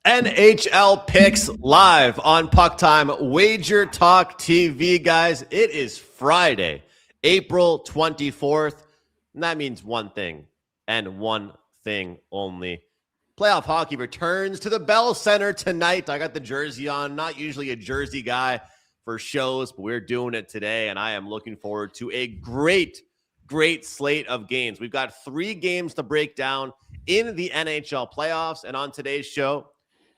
NHL picks live on PuckTime, WagerTalk TV, guys. It is Friday, April 24th, and that means one thing and one thing only. Playoff hockey returns to the Bell Center tonight. I got the jersey on, not usually a jersey guy for shows, but we're doing it today, and I am looking forward to a great slate of games. We've got 3 games to break down in the NHL playoffs, and on today's show,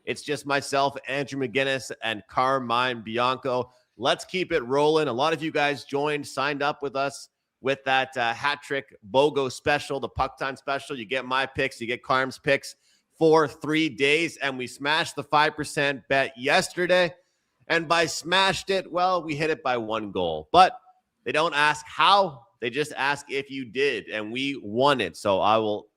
it's just myself, Andrew McInnis, and Carmine Bianco. Let's keep it rolling. A lot of you guys signed up with us with that hat trick BOGO special, the PuckTime special. You get my picks, you get Carm's picks for 3 days, and we smashed the 5% bet yesterday. And by smashed it, well, we hit it by 1 goal. But they don't ask how, they just ask if you did, and we won it. So I will,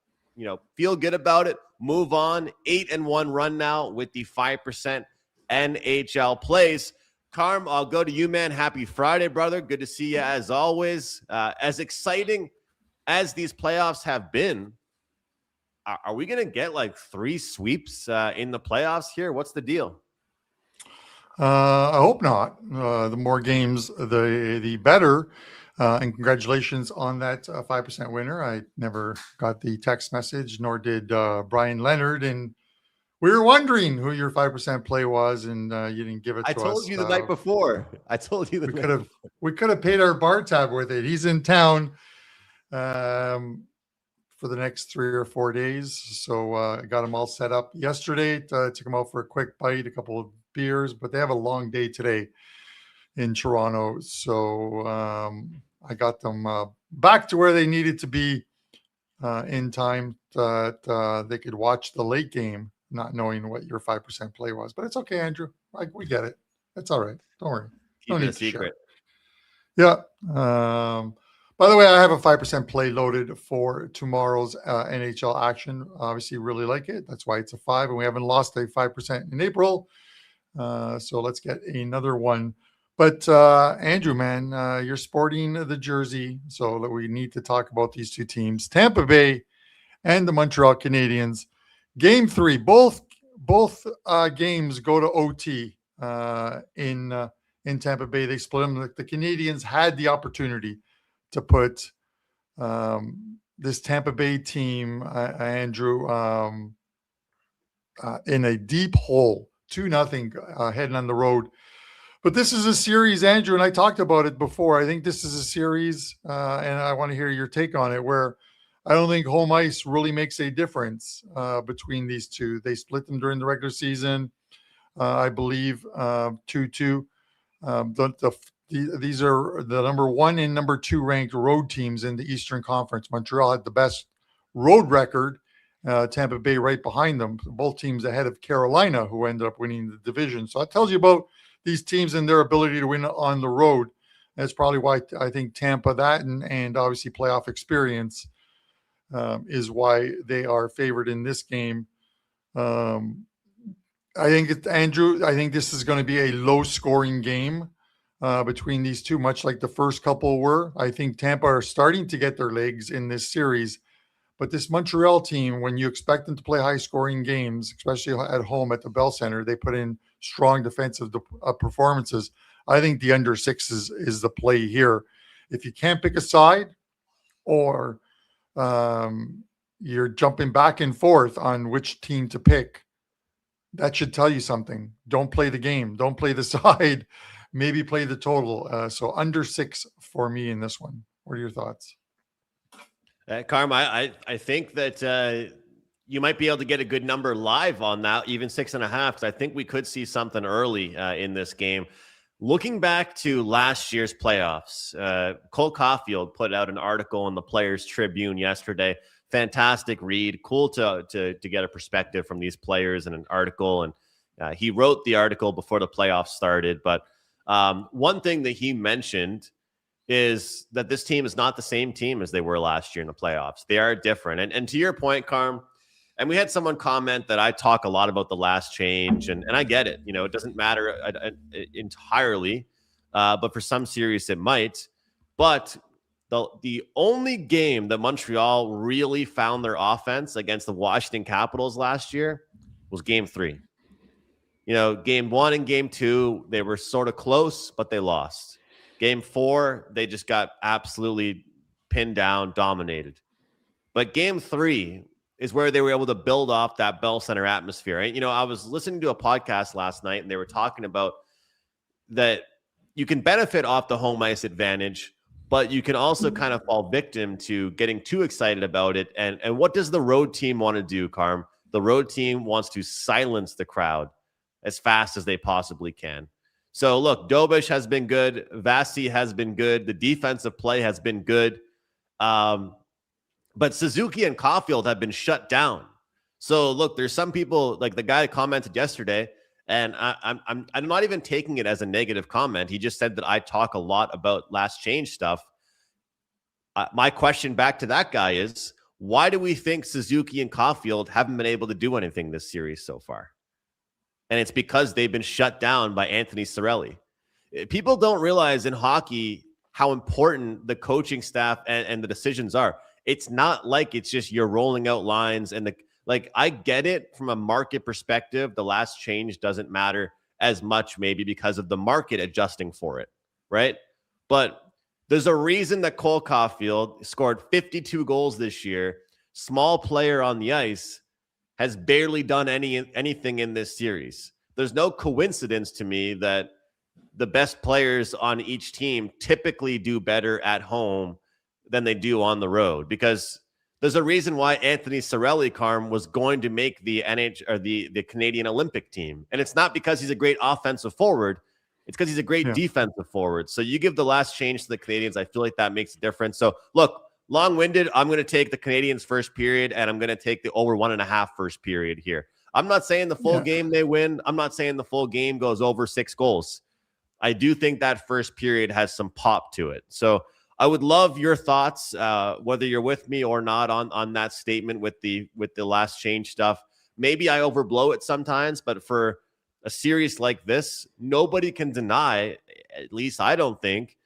feel good about it. Move on. 8-1 run now with the 5% NHL plays. Carm, I'll go to you, man. Happy Friday, brother. Good to see you as always. As exciting as these playoffs have been, are we going to get like 3 sweeps in the playoffs here? What's the deal? I hope not. The more games, the better. And congratulations on that 5% winner. I never got the text message, nor did Brian Leonard. And we were wondering who your 5% play was, and you didn't give it to us. I told you the night before. We could have paid our bar tab with it. He's in town for the next 3 or 4 days. So I got him all set up yesterday. Took him out for a quick bite, a couple of beers, but they have a long day today in Toronto. So I got them back to where they needed to be in time that they could watch the late game, not knowing what your 5% play was. But it's okay, Andrew. We get it. It's all right. Don't worry. Keep it a secret. Yeah. By the way, I have a 5% play loaded for tomorrow's NHL action. Obviously, really like it. That's why it's a 5, and we haven't lost a 5% in April. So let's get another one. But Andrew, man, you're sporting the jersey, so that we need to talk about these 2 teams, Tampa Bay and the Montreal Canadiens. Game 3, both games go to OT in Tampa Bay. They split them. The Canadiens had the opportunity to put this Tampa Bay team, Andrew, in a deep hole, 2-0 heading on the road. But this is a series, Andrew, and I talked about it before. I think this is a series, and I want to hear your take on it, where I don't think home ice really makes a difference between these two. They split them during the regular season, I believe, 2-2. These are the number 1 and number 2 ranked road teams in the Eastern Conference. Montreal had the best road record. Tampa Bay right behind them. Both teams ahead of Carolina, who ended up winning the division. So it tells you about these teams and their ability to win on the road. That's probably why I think Tampa, that and obviously playoff experience is why they are favored in this game. I think, Andrew, this is going to be a low-scoring game between these two, much like the first couple were. I think Tampa are starting to get their legs in this series. But this Montreal team, when you expect them to play high-scoring games, especially at home at the Bell Center, they put in strong defensive performances. I think the under 6 is the play here. If you can't pick a side, or you're jumping back and forth on which team to pick, that should tell you something. Don't play the game. Don't play the side. Maybe play the total. So under 6 for me in this one. What are your thoughts? Carm, I think that you might be able to get a good number live on that, even 6.5, because I think we could see something early in this game. Looking back to last year's playoffs, Cole Caulfield put out an article in the Players Tribune yesterday. Fantastic read. Cool to get a perspective from these players in an article. And he wrote the article before the playoffs started. But one thing that he mentioned is that this team is not the same team as they were last year in the playoffs. They are different. And to your point, Carm, and we had someone comment that I talk a lot about the last change, and I get it. It doesn't matter entirely, but for some series it might. But the only game that Montreal really found their offense against the Washington Capitals last year was Game 3. Game 1 and game 2, they were sort of close, but they lost. Game 4, they just got absolutely pinned down, dominated. But game 3 is where they were able to build off that Bell Center atmosphere. I was listening to a podcast last night, and they were talking about that you can benefit off the home ice advantage, but you can also kind of fall victim to getting too excited about it. And what does the road team want to do, Carm? The road team wants to silence the crowd as fast as they possibly can. So look, Dobish has been good. Vasi has been good. The defensive play has been good. But Suzuki and Caulfield have been shut down. So look, there's some people, like the guy commented yesterday, and I'm not even taking it as a negative comment. He just said that I talk a lot about last change stuff. My question back to that guy is, why do we think Suzuki and Caulfield haven't been able to do anything this series so far? And it's because they've been shut down by Anthony Cirelli. People don't realize in hockey how important the coaching staff and the decisions are. It's not like it's just you're rolling out lines and I get it from a market perspective. The last change doesn't matter as much, maybe because of the market adjusting for it, right? But there's a reason that Cole Caulfield scored 52 goals this year. Small player on the ice, has barely done anything in this series. There's no coincidence to me that the best players on each team typically do better at home than they do on the road, because there's a reason why Anthony Cirelli, Carm, was going to make the the Canadian Olympic team. And it's not because he's a great offensive forward. It's because he's a great defensive forward. So you give the last change to the Canadians, I feel like that makes a difference. So look, long-winded, I'm going to take the Canadians first period, and I'm going to take the over 1.5 first period here. I'm not saying the full game they win. I'm not saying the full game goes over 6 goals. I do think that first period has some pop to it. So I would love your thoughts, whether you're with me or not on that statement with the last change stuff. Maybe I overblow it sometimes, but for a series like this, nobody can deny, at least I don't think,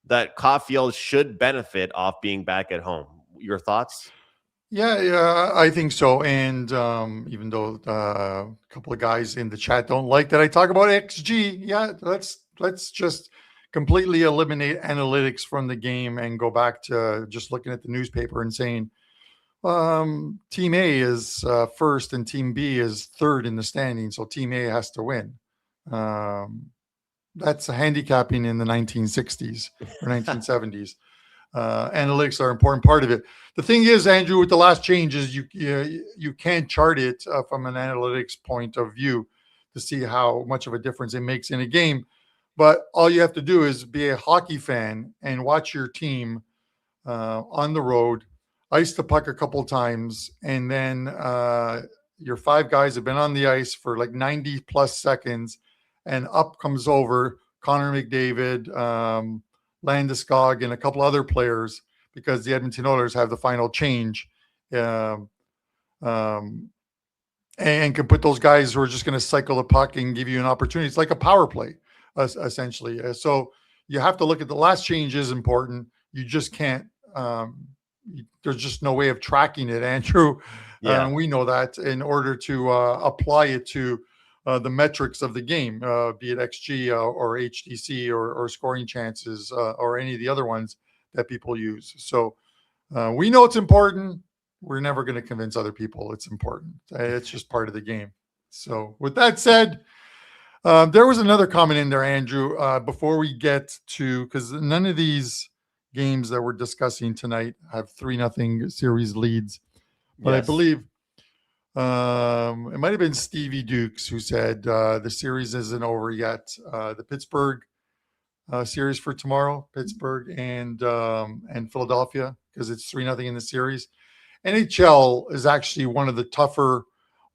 that Caulfield should benefit off being back at home. Your thoughts? Yeah, I think so. And even though a couple of guys in the chat don't like that I talk about XG, let's just completely eliminate analytics from the game and go back to just looking at the newspaper and saying Team A is first and Team B is third in the standing, so Team A has to win. That's a handicapping in the 1960s or 1970s. Analytics are an important part of it. The thing is, Andrew, with the last changes, you can't chart it from an analytics point of view to see how much of a difference it makes in a game. But all you have to do is be a hockey fan and watch your team on the road, ice the puck a couple times, and then your 5 guys have been on the ice for like 90 plus seconds, and up comes over Connor McDavid, Landeskog, and a couple other players, because the Edmonton Oilers have the final change, and can put those guys who are just going to cycle the puck and give you an opportunity. It's like a power play, essentially. So you have to look at the last change is important. You just can't. There's just no way of tracking it, Andrew. We know that in order to apply it to the metrics of the game, be it XG or HDC or scoring chances or any of the other ones that people use. So we know it's important. We're never going to convince other people it's important. It's just part of the game. So with that said, there was another comment in there, Andrew, before we get to, because none of these games that we're discussing tonight have 3-0 series leads. But I believe it might have been Stevie Dukes who said the series isn't over yet. The Pittsburgh series for tomorrow, Pittsburgh and Philadelphia, because it's 3-0 in the series. NHL is actually one of the tougher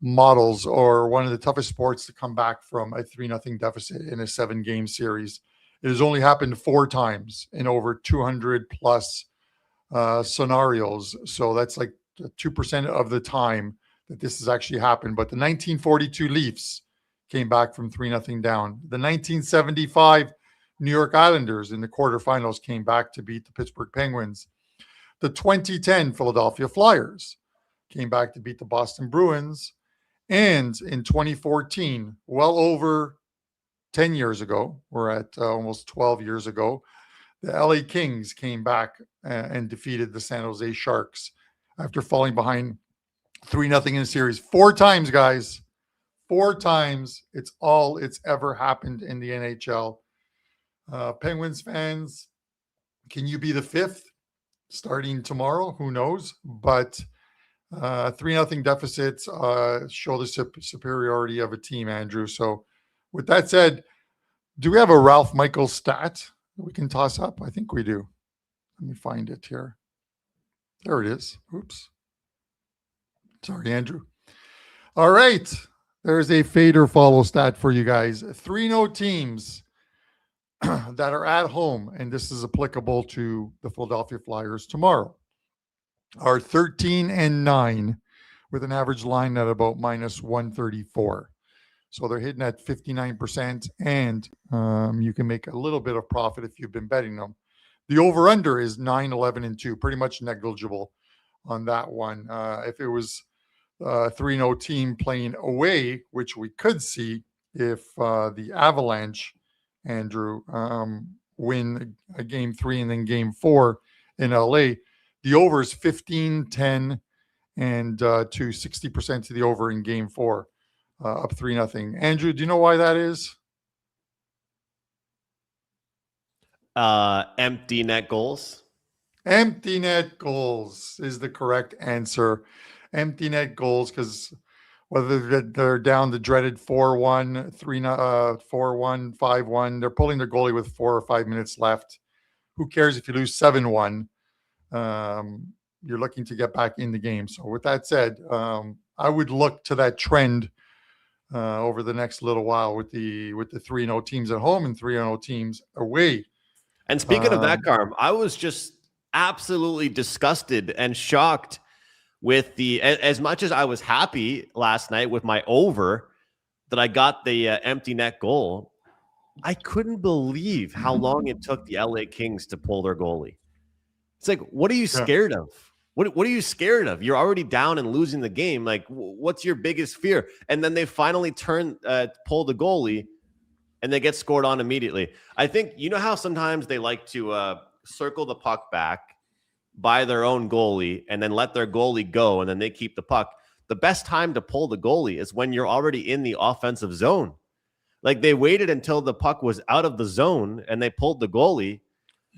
models, or one of the toughest sports to come back from a 3-0 deficit in a 7-game series. It has only happened 4 times in over 200 plus scenarios. So that's like 2% of the time that this has actually happened. But the 1942 Leafs came back from 3-0 down. The 1975 New York Islanders in the quarterfinals came back to beat the Pittsburgh Penguins. The 2010 Philadelphia Flyers came back to beat the Boston Bruins. And in 2014, well over 10 years ago, we're at almost 12 years ago, the LA Kings came back and defeated the San Jose Sharks after falling behind 3-0 in a series. 4 times, guys. 4 times. It's all it's ever happened in the NHL. Penguins fans, can you be the 5th starting tomorrow? Who knows? But 3-0 deficits show the superiority of a team, Andrew. So with that said, do we have a Ralph Michaels stat that we can toss up? I think we do. Let me find it here. There it is. Oops. Sorry, Andrew. All right. There's a fade or follow stat for you guys. 3-0 teams that are at home, and this is applicable to the Philadelphia Flyers tomorrow, are 13-9 with an average line at about minus 134. So they're hitting at 59%, and you can make a little bit of profit if you've been betting them. The over-under is 9-11-2, pretty much negligible on that one. If it was a 3-0 team playing away, which we could see if the Avalanche, Andrew, win a game 3 and then game 4 in LA, the over is 15-10 and to 60% to the over in game 4, up 3-0. Andrew, do you know why that is? Empty net goals. Empty net goals is the correct answer. Empty net goals, because whether they're down the dreaded 4-1, 4-1, 5-1, they're pulling their goalie with 4 or 5 minutes left. Who cares if you lose 7-1? You're looking to get back in the game. So with that said, I would look to that trend over the next little while with the 3-0 teams at home and 3-0 teams away. And speaking of that, Carm, I was just absolutely disgusted and shocked with as much as I was happy last night with my over that I got the empty net goal. I couldn't believe how long it took the LA Kings to pull their goalie. It's like, what are you scared of? What are you scared of? You're already down and losing the game. Like, what's your biggest fear? And then they finally pull the goalie, and they get scored on immediately. I think, you know how sometimes they like to circle the puck back by their own goalie and then let their goalie go, and then they keep the puck. The best time to pull the goalie is when you're already in the offensive zone. Like, they waited until the puck was out of the zone and they pulled the goalie.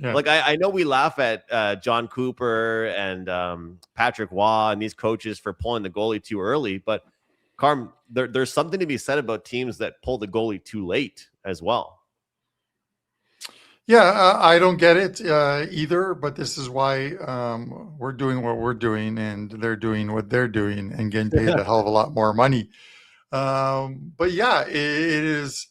Yeah. Like, I know we laugh at John Cooper and Patrick Waugh and these coaches for pulling the goalie too early, but Carm, there's something to be said about teams that pull the goalie too late as well. Yeah, I don't get it either, but this is why we're doing what we're doing and they're doing what they're doing and getting paid a hell of a lot more money. But yeah, it is.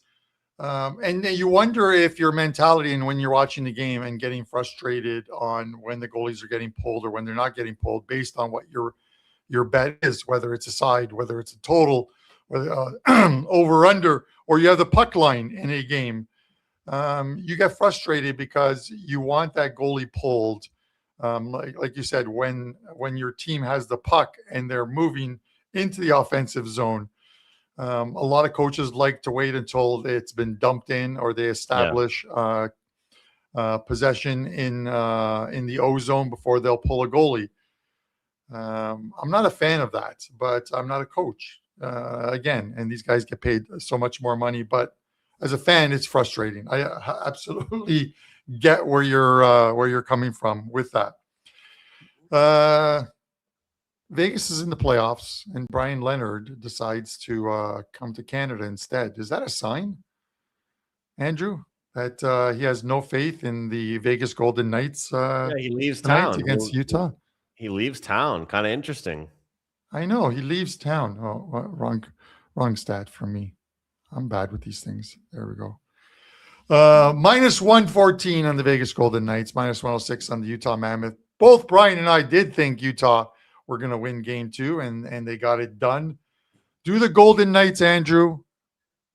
And you wonder if your mentality and when you're watching the game and getting frustrated on when the goalies are getting pulled or when they're not getting pulled based on what your bet is, whether it's a side, whether it's a total, whether over under, or you have the puck line in a game. You get frustrated because you want that goalie pulled. Like you said, when your team has the puck and they're moving into the offensive zone, a lot of coaches like to wait until it's been dumped in or they establish possession in the O zone before they'll pull a goalie. I'm not a fan of that, but I'm not a coach again, and these guys get paid so much more money, but as a fan, it's frustrating. I absolutely get where you're coming from with that. Vegas is in the playoffs, and Brian Leonard decides to come to Canada instead. Is that a sign, Andrew, that he has no faith in the Vegas Golden Knights? He leaves town against Utah. He leaves town. Kind of interesting. I know, he leaves town. Oh, wrong stat for me. I'm bad with these things. There we go. Minus 114 on the Vegas Golden Knights, minus 106 on the Utah Mammoth. Both Brian and I did think Utah were going to win game 2, and they got it done. Do the Golden Knights, Andrew,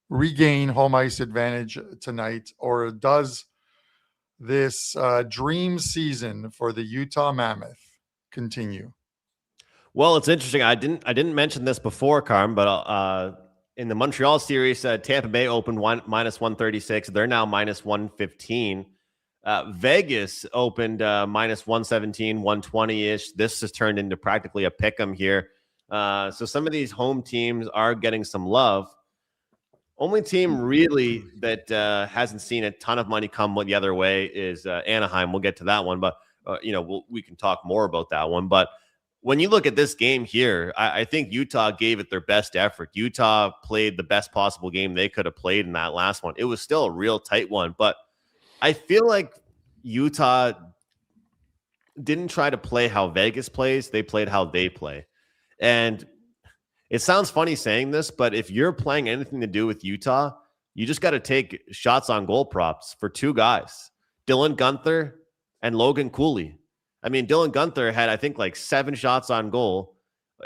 regain home ice advantage tonight, or does this dream season for the Utah Mammoth continue? Well, it's interesting. I didn't mention this before, Carm, but in the Montreal series, Tampa Bay opened minus 136. They're now minus 115. Vegas opened minus 117, 120-ish. This has turned into practically a pick 'em here. So some of these home teams are getting some love. Only team really that hasn't seen a ton of money come the other way is Anaheim. We'll get to that one, but we can talk more about that one. But when you look at this game here, I think Utah gave it their best effort. Utah played the best possible game they could have played in that last one. It was still a real tight one, but I feel like Utah didn't try to play how Vegas plays. They played how they play. And it sounds funny saying this, but if you're playing anything to do with Utah, you just got to take shots on goal props for two guys, Dylan Guenther and Logan Cooley. I mean, Dylan Guenther had, I think, like 7 shots on goal.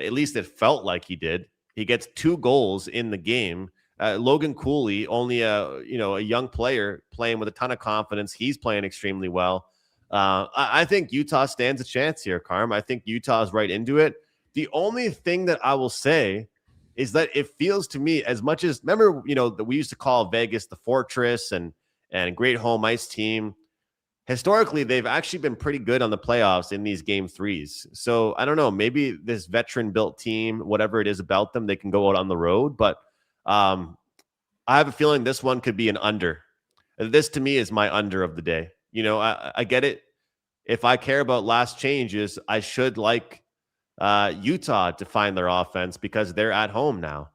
At least it felt like he did. He gets 2 goals in the game. Logan Cooley, only a young player playing with a ton of confidence. He's playing extremely well. I think Utah stands a chance here, Carm. I think Utah is right into it. The only thing that I will say is that it feels to me, as much as, remember, that we used to call Vegas the Fortress and great home ice team. Historically, they've actually been pretty good on the playoffs in these game 3s. So I don't know, maybe this veteran-built team, whatever it is about them, they can go out on the road. But I have a feeling this one could be an under. This, to me, is my under of the day. I get it. If I care about last changes, I should like Utah to find their offense because they're at home now.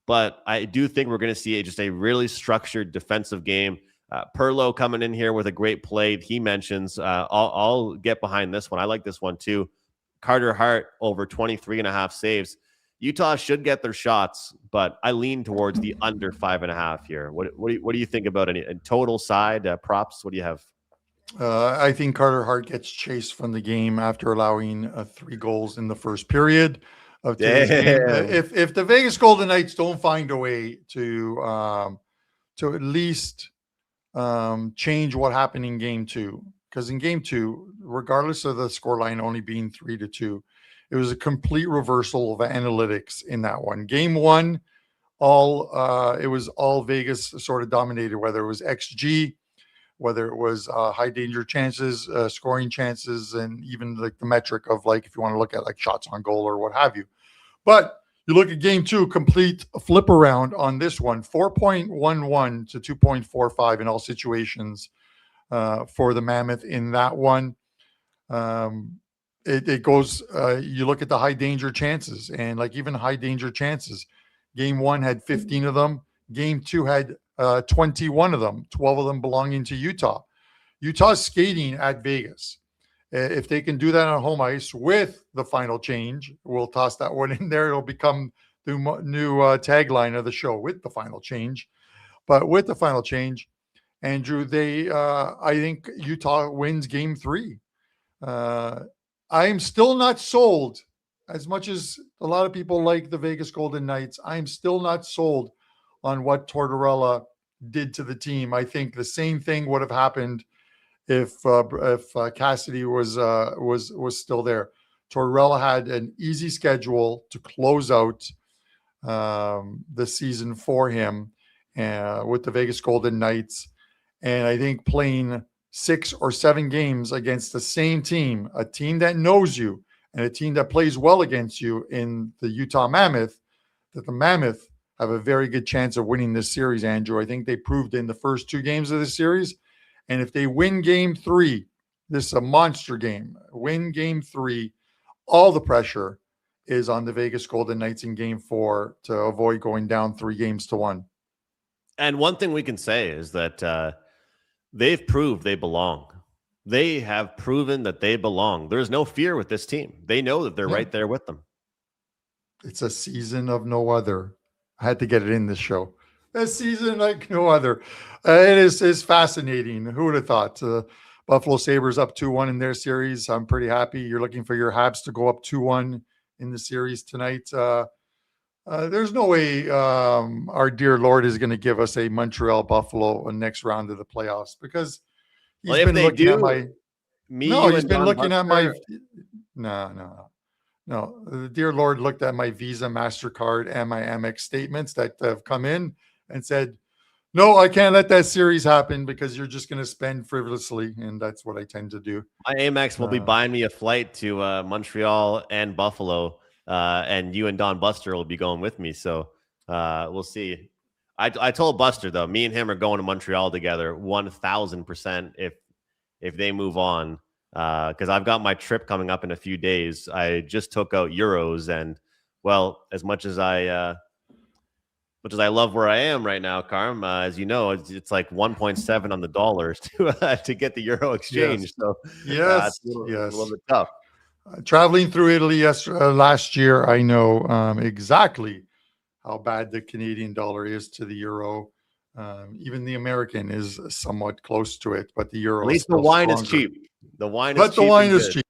But I do think we're going to see just a really structured defensive game. Perlow coming in here with a great play. He mentions, I'll get behind this one. I like this one too. Carter Hart over 23.5 saves. Utah should get their shots, but I lean towards the under 5.5 here. What do you think about any total side props? What do you have? I think Carter Hart gets chased from the game after allowing 3 goals in the first period of today's game. If the Vegas Golden Knights don't find a way to at least change what happened in game 2, because in game 2, regardless of the scoreline only being 3-2, it was a complete reversal of analytics in that one. Game 1, it was all Vegas sort of dominated, whether it was XG, whether it was high danger chances, scoring chances, and even like the metric of, like, if you want to look at like shots on goal or what have you. But you look at game 2, complete flip around on this one, 4.11 to 2.45 in all situations for the Mammoth in that one. It goes, you look at the high danger chances, and like even high danger chances, game 1 had 15 of them. Game 2 had 21 of them, 12 of them belonging to Utah. Utah's skating at Vegas. If they can do that on home ice with the final change, we'll toss that one in there. It'll become the new tagline of the show, with the final change. But with the final change, Andrew, I think Utah wins game 3. I am still not sold, as much as a lot of people like the Vegas Golden Knights. I am still not sold on what Tortorella did to the team. I think the same thing would have happened if Cassidy was still there. Tortorella had an easy schedule to close out the season for him with the Vegas Golden Knights, and I think playing 6 or 7 games against the same team, a team that knows you and a team that plays well against you in the Utah Mammoth, that the Mammoth have a very good chance of winning this series, Andrew. I think they proved in the first 2 games of the series. And if they win game 3, this is a monster game. Win game 3, all the pressure is on the Vegas Golden Knights in game 4 to avoid going down 3-1. And one thing we can say is that they've proved they belong. They have proven that they belong. There's no fear with this team. They know that they're right there with them. It's a season of no other. I had to get it in this show. A season like no other. It is fascinating. Who would have thought? Buffalo Sabres up 2-1 in their series. I'm pretty happy. You're looking for your Habs to go up 2-1 in the series tonight. There's no way our dear Lord is going to give us a Montreal-Buffalo next round of the playoffs, because he's been looking at my... No. No, the dear Lord looked at my Visa, MasterCard, and my Amex statements that have come in and said, no, I can't let that series happen because you're just going to spend frivolously. And that's what I tend to do. My Amex will be buying me a flight to Montreal and Buffalo, and you and Don Buster will be going with me. So we'll see. I told Buster though, me and him are going to Montreal together 1,000% if they move on, because I've got my trip coming up in a few days. I just took out euros, and well, as much as I love where I am right now, Carm, as you know, it's like 1.7 on the dollars to get the euro exchange. Yes. So Yes, it's a yes. little bit tough. Traveling through Italy last year, I know exactly how bad the Canadian dollar is to the euro. Even the American is somewhat close to it, but the euro. At least the wine is cheap. The wine is cheap. But the wine is cheap.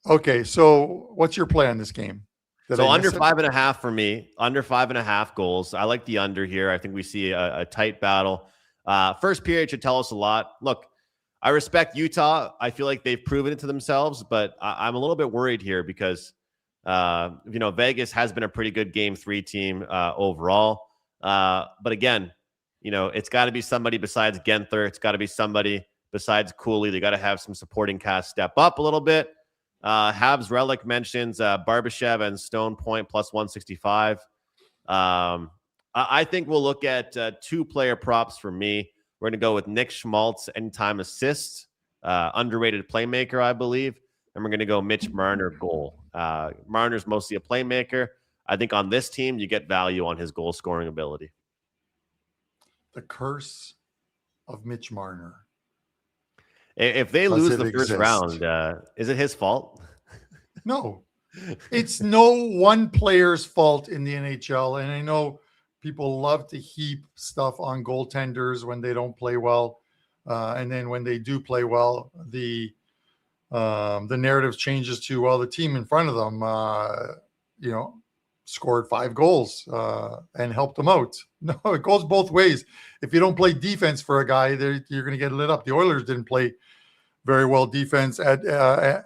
Okay, so what's your play on this game? So under 5.5 for me, under 5.5 goals. I like the under here. I think we see a tight battle. First period should tell us a lot. Look, I respect Utah. I feel like they've proven it to themselves, but I'm a little bit worried here because, Vegas has been a pretty good game 3 team overall. But again, it's got to be somebody besides Genther. It's got to be somebody besides Cooley. They got to have some supporting cast step up a little bit. Habs Relic mentions Barbashev and Stone Point plus 165. I think we'll look at 2 player props for me. We're going to go with Nick Schmaltz, anytime assist, underrated playmaker, I believe. And we're going to go Mitch Marner goal. Marner's mostly a playmaker. I think on this team, you get value on his goal scoring ability. The curse of Mitch Marner. If they lose the first round, is it his fault? No, it's no one player's fault in the NHL. And I know people love to heap stuff on goaltenders when they don't play well. And then when they do play well, the narrative changes to, well, the team in front of them, scored 5 goals and helped them out. No, it goes both ways. If you don't play defense for a guy, you're going to get lit up. The Oilers didn't play very well defense at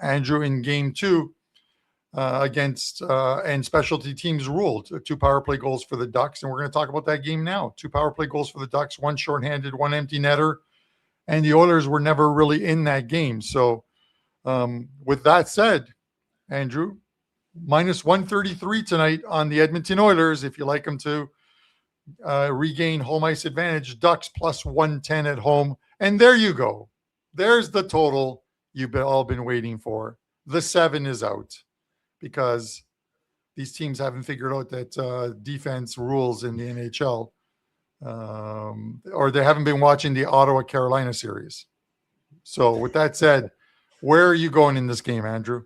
Andrew in game 2 against and specialty teams ruled 2 power play goals for the Ducks. And we're going to talk about that game now. 2 power play goals for the Ducks, 1 shorthanded, 1 empty netter. And the Oilers were never really in that game. So with that said, Andrew, minus 133 tonight on the Edmonton Oilers. If you like them to regain home ice advantage, Ducks plus 110 at home. And there you go. There's the total you've all been waiting for. The 7 is out because these teams haven't figured out that defense rules in the NHL, or they haven't been watching the Ottawa-Carolina series. So with that said, where are you going in this game, Andrew?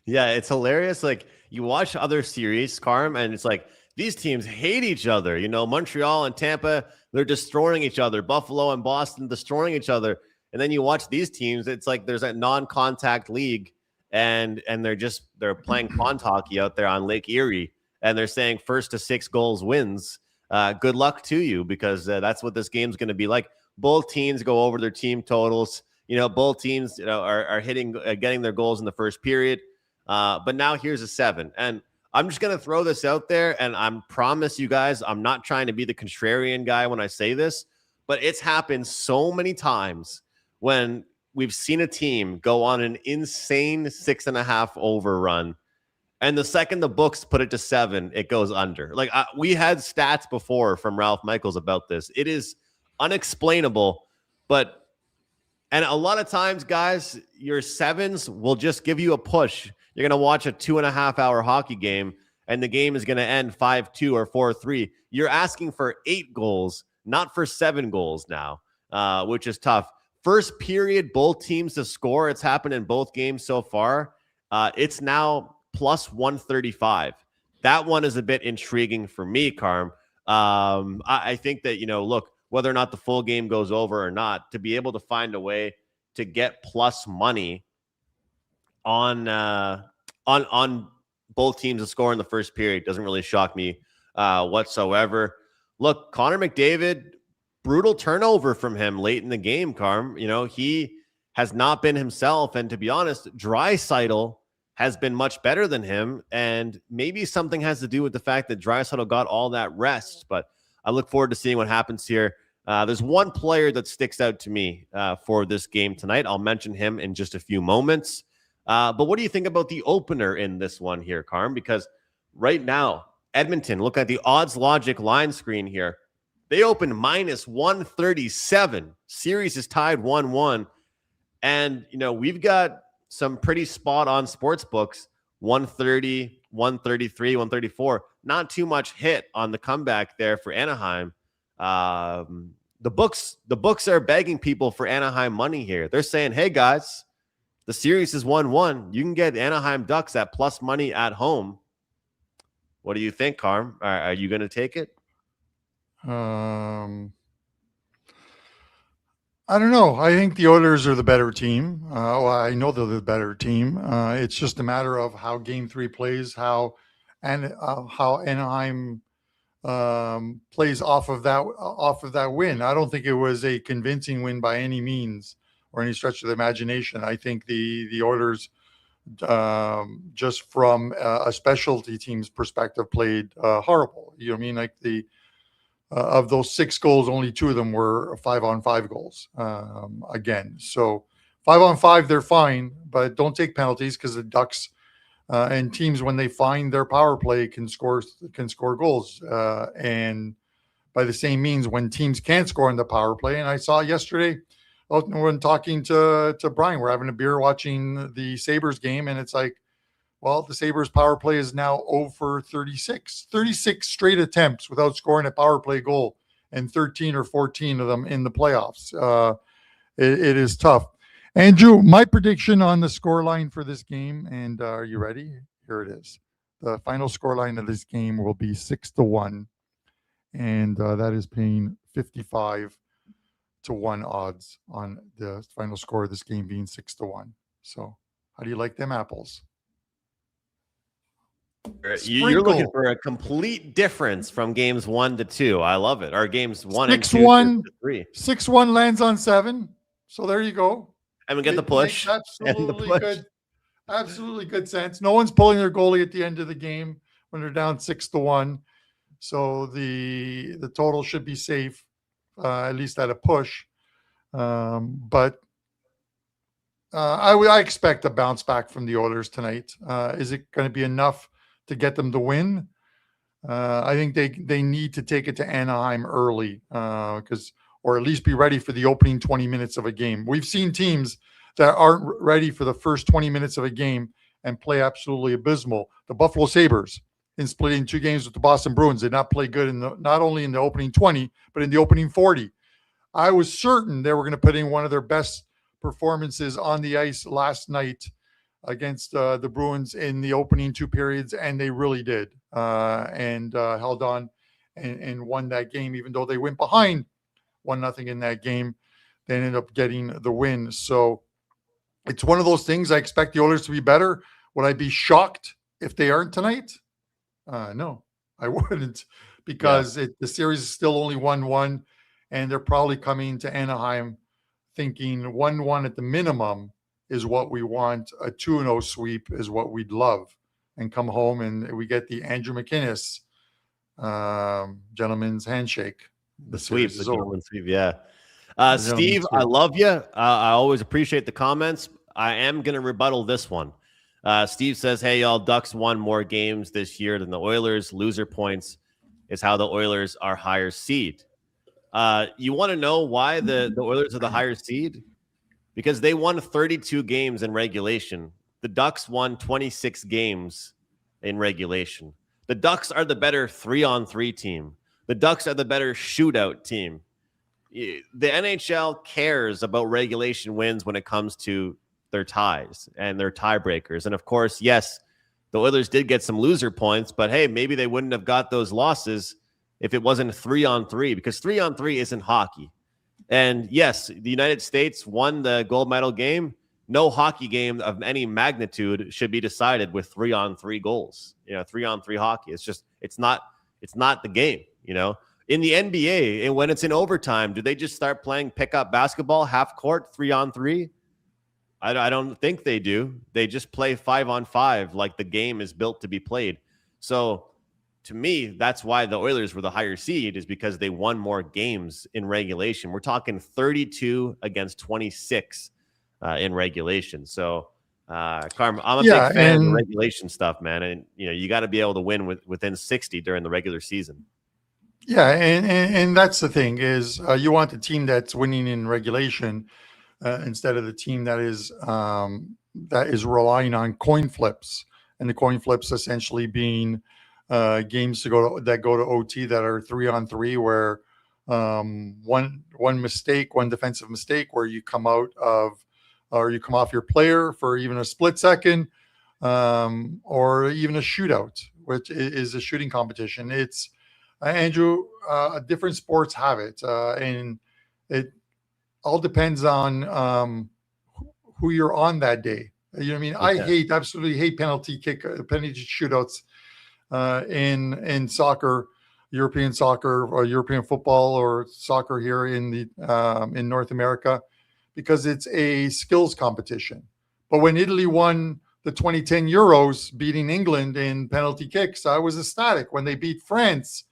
Yeah, it's hilarious. Like, you watch other series, Carm, and it's like these teams hate each other. Montreal and Tampa, they're destroying each other. Buffalo and Boston destroying each other. And then you watch these teams, it's like there's a non-contact league, and they're playing pond hockey out there on Lake Erie, and they're saying 1st to 6 goals wins. Good luck to you, because that's what this game's going to be like. Both teams go over their team totals. Both teams are getting their goals in the first period. But now here's a 7. And I'm just going to throw this out there, and I promise you guys, I'm not trying to be the contrarian guy when I say this, but it's happened so many times when we've seen a team go on an insane 6.5 overrun, and the second the books put it to 7, it goes under. Like, we had stats before from Ralph Michaels about this. It is unexplainable, and a lot of times, guys, your 7s will just give you a push. You're going to watch a 2.5-hour hockey game, and the game is going to end 5-2 or 4-3. You're asking for 8 goals, not for 7 goals now, which is tough. First period, both teams to score. It's happened in both games so far. It's now plus 135. That one is a bit intriguing for me, Carm. I think that, look, whether or not the full game goes over or not, to be able to find a way to get plus money on both teams to score in the first period doesn't really shock me whatsoever. Look, Connor McDavid, brutal turnover from him late in the game, Carm. He has not been himself. And to be honest, Draisaitl has been much better than him. And maybe something has to do with the fact that Draisaitl got all that rest. But I look forward to seeing what happens here. There's one player that sticks out to me for this game tonight. I'll mention him in just a few moments. But what do you think about the opener in this one here, Carm? Because right now, Edmonton, look at the odds logic line screen here. They open minus 137. Series is tied 1-1. And, we've got some pretty spot on sports books, 130, 133, 134. Not too much hit on the comeback there for Anaheim. The books are begging people for Anaheim money here. They're saying, hey, guys, the series is 1-1. You can get Anaheim Ducks at plus money at home. What do you think, Carm? Are you going to take it? I don't know. I think the Oilers are the better team. I know they're the better team. It's just a matter of how Game 3 plays, how Anaheim plays off of that win. I don't think it was a convincing win by any means or any stretch of the imagination. I think the Oilers, just from a specialty team's perspective, played horrible. You know what I mean? Like of those 6 goals, only 2 of them were 5-on-5 goals. Again, so 5-on-5, they're fine, but don't take penalties because the Ducks and teams, when they find their power play, can score goals. And by the same means, when teams can't score in the power play, and I saw yesterday when talking to Brian, we're having a beer watching the Sabres game, and it's like, well, the Sabres power play is now 0 for 36 straight attempts without scoring a power play goal, and 13 or 14 of them in the playoffs. It is tough. Andrew, my prediction on the scoreline for this game, and are you ready? Here it is. The final scoreline of this game will be 6-1, and that is paying 55-1 odds on the final score of this game being 6-1. So, how do you like them apples? You're looking for a complete difference from games 1 to 2. I love it. Our games 1 and 2 to 3. 6-1 lands on 7. So there you go. And we get the push. Absolutely good sense. No one's pulling their goalie at the end of the game when they're down 6-1. So the total should be safe, at least at a push. But I expect a bounce back from the Oilers tonight. Is it going to be enough to get them to win? I think they need to take it to Anaheim early, or at least be ready for the opening 20 minutes of a game. We've seen teams that aren't ready for the first 20 minutes of a game and play absolutely abysmal. The Buffalo Sabres, in splitting 2 games with the Boston Bruins, did not play good not only in the opening 20, but in the opening 40. I was certain they were going to put in one of their best performances on the ice last night against the Bruins in the opening 2 periods, and they really did, and held on and won that game, even though they went behind 1-0 in that game. They ended up getting the win. So it's one of those things. I expect the Oilers to be better. Would I be shocked if they aren't tonight? No, I wouldn't, because the series is still only 1-1, and they're probably coming to Anaheim thinking 1-1 at the minimum is what we want. A 2-0 sweep is what we'd love, and come home and we get the Andrew McInnis gentleman's handshake. The gentleman's sweep, yeah. Steve, I love you. I always appreciate the comments. I am going to rebuttal this one. Steve says, hey, y'all, Ducks won more games this year than the Oilers. Loser points is how the Oilers are higher seed. You want to know why the Oilers are the higher seed? Because they won 32 games in regulation. The Ducks won 26 games in regulation. The Ducks are the better 3-on-3 team. The Ducks are the better shootout team. The NHL cares about regulation wins when it comes to their ties and their tiebreakers. And of course, yes, the Oilers did get some loser points, but hey, maybe they wouldn't have got those losses if it wasn't 3-on-3, because 3-on-3 isn't hockey. And yes, the United States won the gold medal game. No hockey game of any magnitude should be decided with 3-on-3 goals. 3-on-3 hockey. It's not the game. In the NBA, and when it's in overtime, do they just start playing pickup basketball, half court, 3-on-3? I don't think they do. They just play 5-on-5 like the game is built to be played. So to me, that's why the Oilers were the higher seed, is because they won more games in regulation. We're talking 32 against 26 in regulation. So, Carm, I'm a big fan of the regulation stuff, man. And, you got to be able to win within 60 during the regular season. Yeah, and that's the thing is you want the team that's winning in regulation instead of the team that is relying on coin flips, and the coin flips essentially being games that go to OT that are 3-on-3, where one defensive mistake where you come off your player for even a split second, or even a shootout, which is a shooting competition. It's Andrew, different sports have it, and it all depends on who you're on that day. You know what I mean? Okay. I absolutely hate penalty shootouts in soccer, European soccer, or European football, or soccer here in North America, because it's a skills competition. But when Italy won the 2010 Euros, beating England in penalty kicks, I was ecstatic. When they beat France,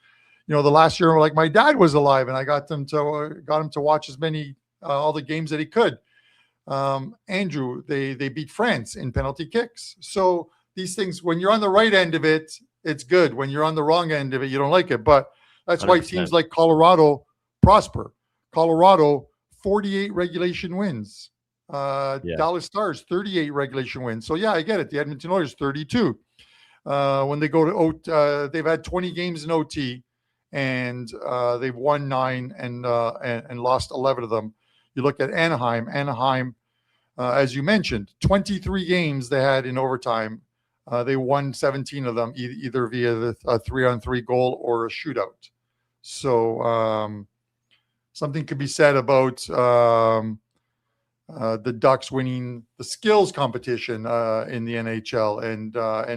the last year, like, my dad was alive, and I got him to watch as many all the games that he could. Andrew, they beat France in penalty kicks. So these things, when you're on the right end of it, it's good. When you're on the wrong end of it, you don't like it. But that's 100%. Why teams like Colorado prosper. Colorado, 48 regulation wins. Dallas Stars, 38 regulation wins. So yeah, I get it. The Edmonton Oilers, 32. When they go to OT, they've had 20 games in OT, and they've won 9 and lost 11 of them. You look at Anaheim. As you mentioned, 23 games they had in overtime. They won 17 of them, either via the 3-on-3 goal or a shootout. So something could be said about the Ducks winning the skills competition in the NHL and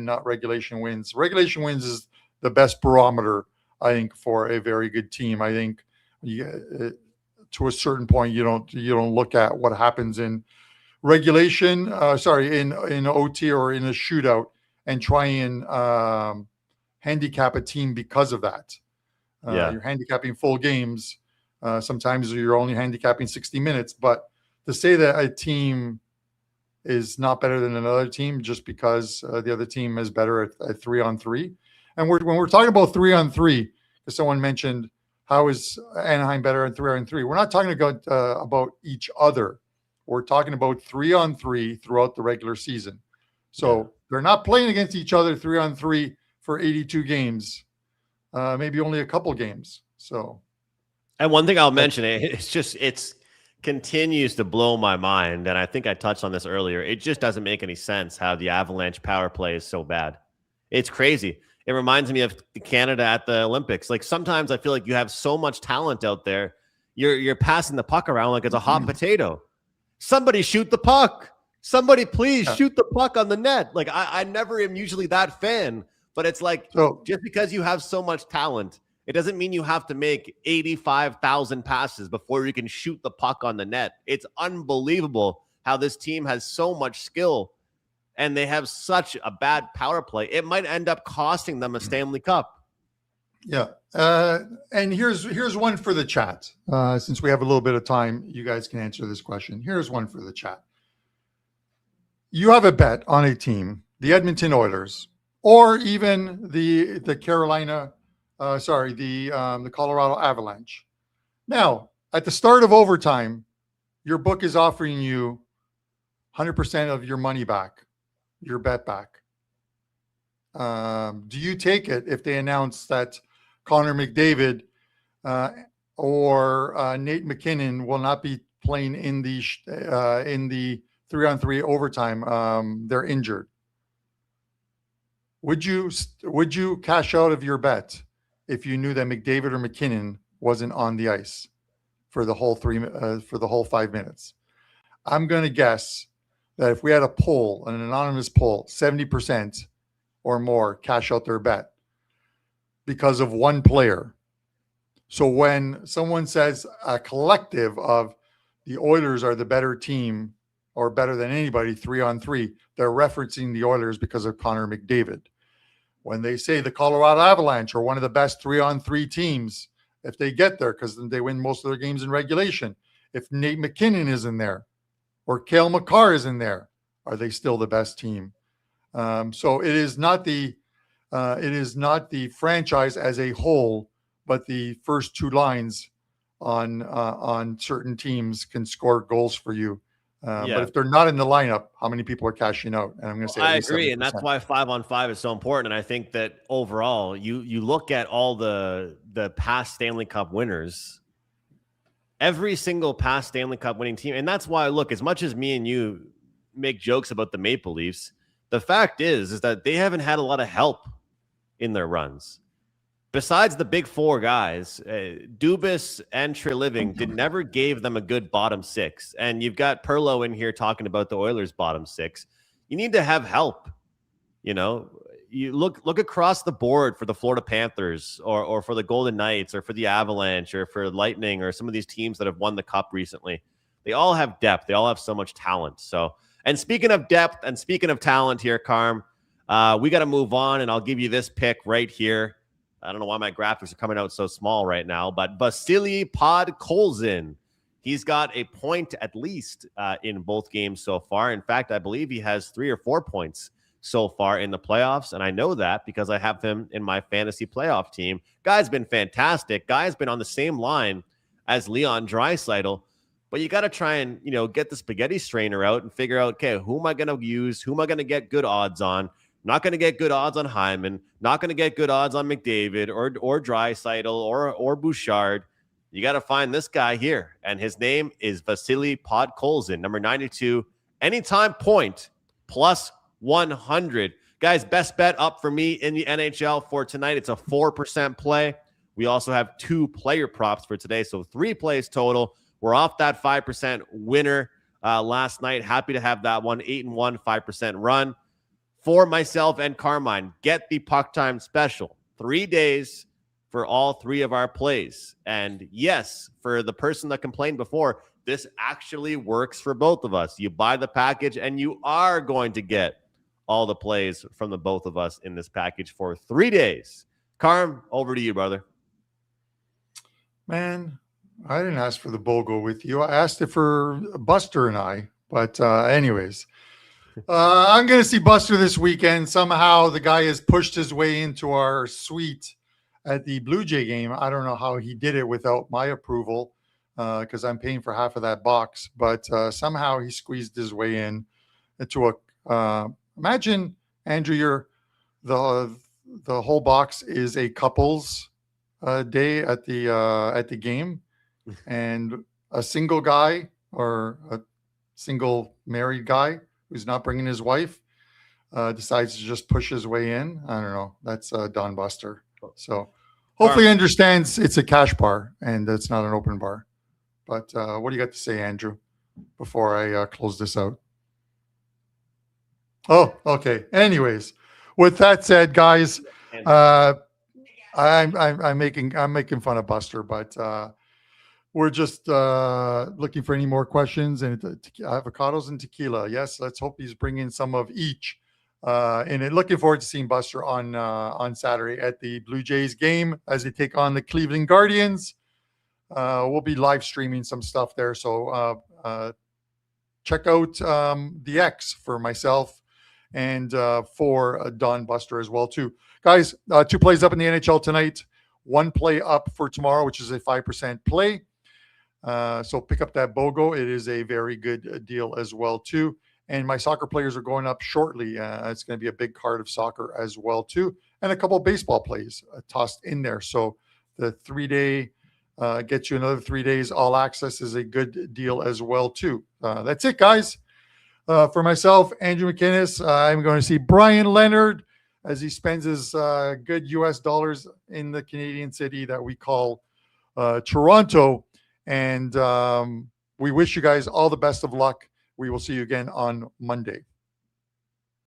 not regulation wins. Regulation wins is the best barometer, I think, for a very good team. I think to a certain point, you don't look at what happens in regulation. In OT or in a shootout, and try and handicap a team because of that. You're handicapping full games. Sometimes you're only handicapping 60 minutes. But to say that a team is not better than another team just because the other team is better at 3-on-3, and when we're talking about 3-on-3, because someone mentioned, how is Anaheim better at 3-on-3? We're not talking about each other. We're talking about 3-on-3 throughout the regular season. So they're not playing against each other 3-on-3 for 82 games, maybe only a couple games. So, and one thing I'll mention, it continues to blow my mind, and I think I touched on this earlier. It just doesn't make any sense how the Avalanche power play is so bad. It's crazy. It reminds me of Canada at the Olympics. Like, sometimes I feel like you have so much talent out there, you're passing the puck around like it's a hot potato. Somebody shoot the puck. Somebody please shoot the puck on the net. Like, I never am usually that fan, but it's like, just because you have so much talent, it doesn't mean you have to make 85,000 passes before you can shoot the puck on the net. It's unbelievable how this team has so much skill, and they have such a bad power play. It might end up costing them a Stanley Cup. Yeah. And here's one for the chat. Since we have a little bit of time, you guys can answer this question. Here's one for the chat. You have a bet on a team, the Edmonton Oilers, or even the Colorado Avalanche. Now, at the start of overtime, your book is offering you 100% of your money back, your bet back. Do you take it if they announce that Connor McDavid or Nate McKinnon will not be playing in the 3-on-3 overtime? They're injured. Would you cash out of your bet if you knew that McDavid or McKinnon wasn't on the ice for the whole 5 minutes? I'm going to guess that if we had a poll, an anonymous poll, 70% or more cash out their bet because of one player. So when someone says a collective of the Oilers are the better team or better than anybody 3-on-3, they're referencing the Oilers because of Connor McDavid. When they say the Colorado Avalanche are one of the best 3-on-3 teams, if they get there, because they win most of their games in regulation, if Nate McKinnon is in there or Cale Makar is in there, are they still the best team? So it is not the franchise as a whole, but the first two lines on certain teams can score goals for you. But if they're not in the lineup, how many people are cashing out? And I'm going to say, I agree, 70%. and that's why 5-on-5 is so important. And I think that overall, you look at all the past Stanley Cup winners, every single past Stanley Cup winning team, and that's why, look, as much as me and you make jokes about the Maple Leafs, the fact is that they haven't had a lot of help in their runs. Besides the big four guys, Dubas and Treliving never gave them a good bottom six. And you've got Perlow in here talking about the Oilers' bottom six. You need to have help. You know, you look across the board for the Florida Panthers or for the Golden Knights or for the Avalanche or for Lightning or some of these teams that have won the Cup recently. They all have depth. They all have so much talent. So, and speaking of depth and speaking of talent here, Carm, we got to move on, and I'll give you this pick right here. I don't know why my graphics are coming out so small right now, but Vasily Podkolzin, he's got a point at least in both games so far. In fact, I believe he has 3 or 4 points so far in the playoffs, and I know that because I have him in my fantasy playoff team. Guy's been fantastic. Guy's been on the same line as Leon Draisaitl, but you got to try and, get the spaghetti strainer out and figure out, okay, who am I going to use? Who am I going to get good odds on? Not going to get good odds on Hyman. Not going to get good odds on McDavid or Draisaitl or Bouchard. You got to find this guy here, and his name is Vasily Podkolzin, number 92. Anytime point plus 100. Guys, best bet up for me in the NHL for tonight. It's a 4% play. We also have 2 player props for today, so 3 plays total. We're off that 5% winner last night. Happy to have that one, 8-1, 5% run. For myself and Carmine, get the PuckTime special. 3 days for all 3 of our plays. And yes, for the person that complained before, this actually works for both of us. You buy the package and you are going to get all the plays from the both of us in this package for 3 days. Carm, over to you, brother. Man, I didn't ask for the BOGO with you. I asked it for Buster and I. But anyways, I'm going to see Buster this weekend. Somehow the guy has pushed his way into our suite at the Blue Jay game. I don't know how he did it without my approval because I'm paying for half of that box. But somehow he squeezed his way in into a imagine, Andrew, the whole box is a couples day at the game, and a single guy or a single married guy who's not bringing his wife decides to just push his way in. I don't know. That's Don Buster. So hopefully he understands it's a cash bar and it's not an open bar. But what do you got to say, Andrew, before I close this out? Oh, okay. Anyways, with that said, guys, I'm making fun of Buster, but we're just looking for any more questions. And avocados and tequila. Yes, let's hope he's bringing some of each. And looking forward to seeing Buster on Saturday at the Blue Jays game as they take on the Cleveland Guardians. We'll be live streaming some stuff there. So check out the X for myself and for Don Buster as well, too. Guys, 2 plays up in the NHL tonight. 1 play up for tomorrow, which is a 5% play. So pick up that BOGO. It is a very good deal as well, too. And my soccer players are going up shortly. It's going to be a big card of soccer as well, too. And a couple of baseball plays tossed in there. So the 3-day gets you another 3 days. All access is a good deal as well, too. That's it, guys. For myself, Andrew McInnis, I'm going to see Brian Leonard as he spends his good US dollars in the Canadian city that we call Toronto. And we wish you guys all the best of luck. We will see you again on Monday.